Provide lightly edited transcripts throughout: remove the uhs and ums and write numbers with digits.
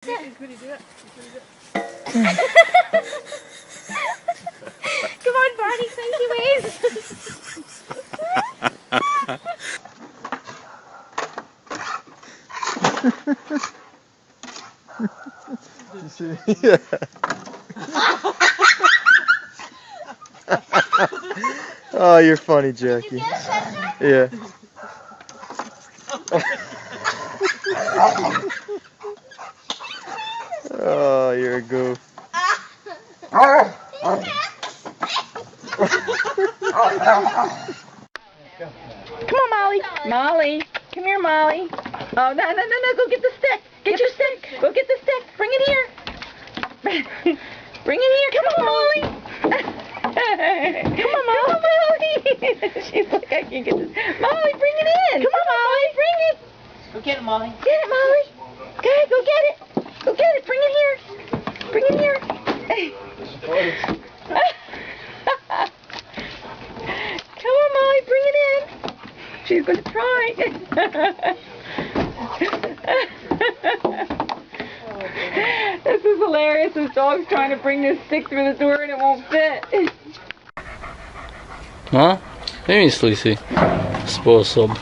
Could he do it? Come on, Barney, crazy ways. Yeah. Oh, you're funny, Jackie. Yeah. Oh, you're a goof. Come on, Molly. Molly. Come here, Molly. Oh, no. Go get the stick. Get your stick. Go get the stick. Bring it here. Bring it here. Come on, Molly. Come on, Molly. She's like, I can't get this. Molly, bring it in. Come on, Molly. Bring it. Go get it, Molly. Get it, Molly. Okay, go get it. Go get it. Bring it here. Bring it here. Come on, Molly. Bring it in. She's going to try. This is hilarious. This dog's trying to bring this stick through the door and it won't fit. No? Nemyslí si spôsob.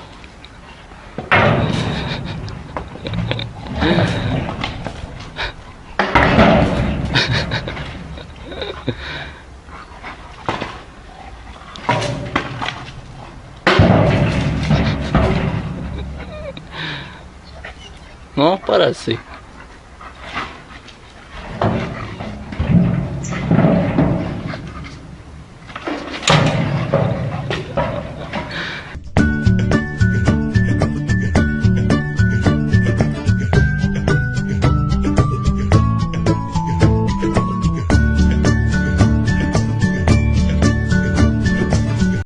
No, para si.